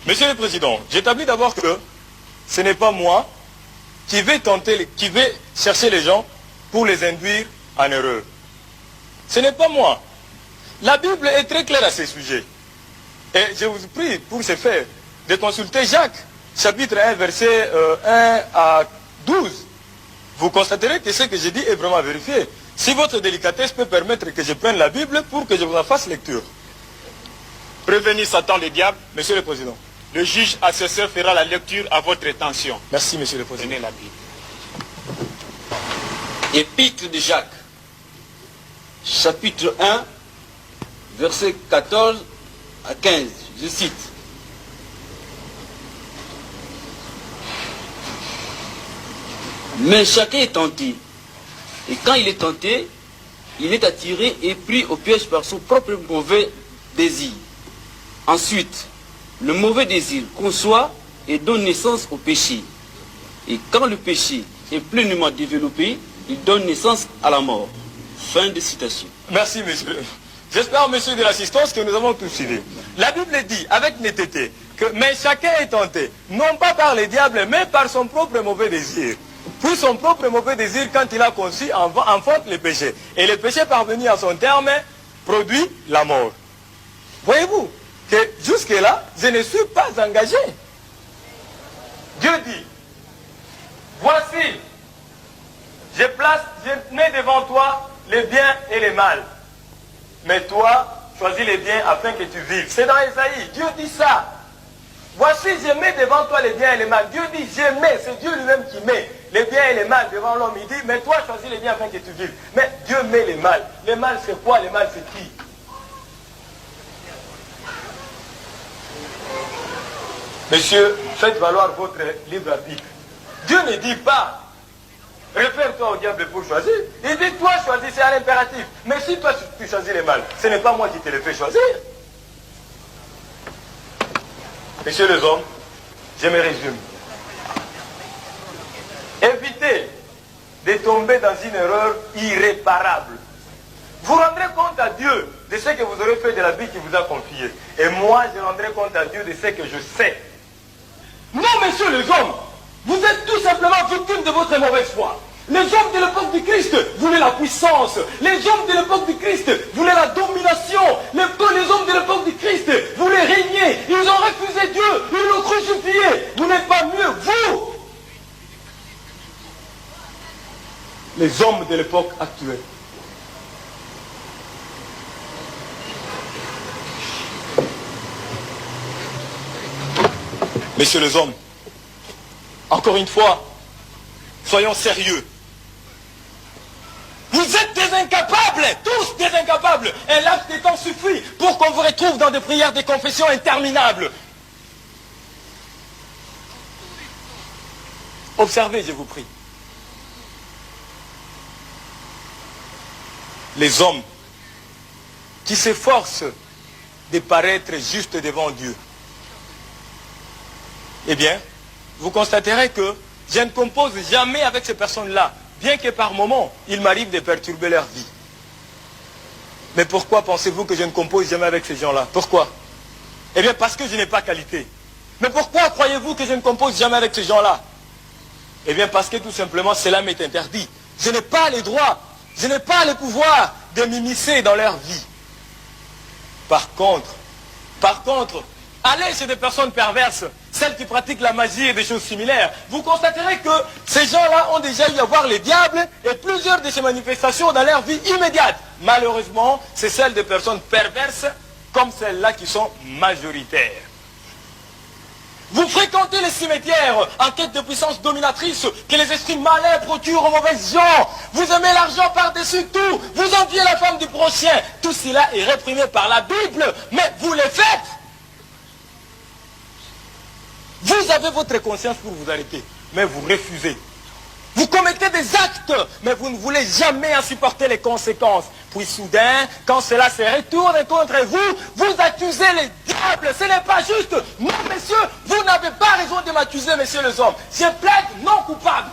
Monsieur le Président, j'établis d'abord que ce n'est pas moi qui vais chercher les gens pour les induire en erreur. Ce n'est pas moi. La Bible est très claire à ce sujet. Et je vous prie, pour ce faire, de consulter Jacques, chapitre 1, verset 1 à 12. Vous constaterez que ce que je dis est vraiment vérifié. Si votre délicatesse peut permettre que je prenne la Bible pour que je vous en fasse lecture. Prévenez Satan le diable. Monsieur le Président. Le juge assesseur fera la lecture à votre intention. Merci, Monsieur le Président. Prenez la Bible. Épître de Jacques, chapitre 1, versets 14 à 15. Je cite. Mais chacun est tenté. Et quand il est tenté, il est attiré et pris au piège par son propre mauvais désir. Ensuite, le mauvais désir conçoit et donne naissance au péché. Et quand le péché est pleinement développé, il donne naissance à la mort. Fin de citation. Merci, monsieur. J'espère, monsieur de l'assistance, que nous avons tout suivi. La Bible dit, avec netteté, que mais chacun est tenté, non pas par le diable, mais par son propre mauvais désir. Pour son propre mauvais désir, quand il a conçu, enfante le péché. Et le péché parvenu à son terme, produit la mort. Voyez-vous que jusque-là, je ne suis pas engagé. Dieu dit, voici, je mets devant toi les biens et les mal. Mais toi, choisis les biens afin que tu vives. C'est dans Ésaïe, Dieu dit ça. Voici, je mets devant toi les biens et les mal. Dieu dit, je mets, c'est Dieu lui-même qui met les biens et les mal devant l'homme. Il dit, mais toi, choisis les biens afin que tu vives. Mais Dieu met les mal. Les mal, c'est quoi? Les mal, c'est qui? Monsieur, faites valoir votre libre arbitre. Dieu ne dit pas, réfère-toi au diable pour choisir. Il dit, toi, choisis, c'est un impératif. Mais si toi, tu choisis les mal, ce n'est pas moi qui te le fais choisir. Messieurs les hommes, je me résume. Évitez de tomber dans une erreur irréparable. Vous rendrez compte à Dieu de ce que vous aurez fait de la vie qu'il vous a confiée. Et moi, je rendrai compte à Dieu de ce que je sais. Non, messieurs les hommes, vous êtes tout simplement victimes de votre mauvaise foi. Les hommes de l'époque du Christ voulaient la puissance. Les hommes de l'époque du Christ voulaient la domination. Les hommes de l'époque du Christ voulaient régner. Ils ont refusé Dieu. Ils l'ont crucifié. Vous n'êtes pas mieux, vous. Les hommes de l'époque actuelle. Messieurs les hommes, encore une fois, soyons sérieux. Vous êtes des incapables, tous des incapables. Un laps de temps suffit pour qu'on vous retrouve dans des prières, des confessions interminables. Observez, je vous prie. Les hommes qui s'efforcent de paraître justes devant Dieu. Eh bien, vous constaterez que je ne compose jamais avec ces personnes-là, bien que par moments, il m'arrive de perturber leur vie. Mais pourquoi pensez-vous que je ne compose jamais avec ces gens-là? Pourquoi? Eh bien, parce que je n'ai pas qualité. Mais pourquoi croyez-vous que je ne compose jamais avec ces gens-là? Eh bien, parce que tout simplement, cela m'est interdit. Je n'ai pas les droits, je n'ai pas le pouvoir de m'immiscer dans leur vie. Par contre, allez chez des personnes perverses, celles qui pratiquent la magie et des choses similaires, vous constaterez que ces gens-là ont déjà eu à voir les diables et plusieurs de ces manifestations dans leur vie immédiate. Malheureusement, c'est celles des personnes perverses comme celles-là qui sont majoritaires. Vous fréquentez les cimetières en quête de puissance dominatrice que les esprits malins procurent aux mauvaises gens. Vous aimez l'argent par-dessus tout. Vous enviez la femme du prochain. Tout cela est réprimé par la Bible, mais vous le faites. Vous avez votre conscience pour vous arrêter, mais vous refusez. Vous commettez des actes, mais vous ne voulez jamais en supporter les conséquences. Puis soudain, quand cela se retourne contre vous, vous accusez les diables. Ce n'est pas juste. Non, messieurs, vous n'avez pas raison de m'accuser, messieurs les hommes. Je plaide non coupable.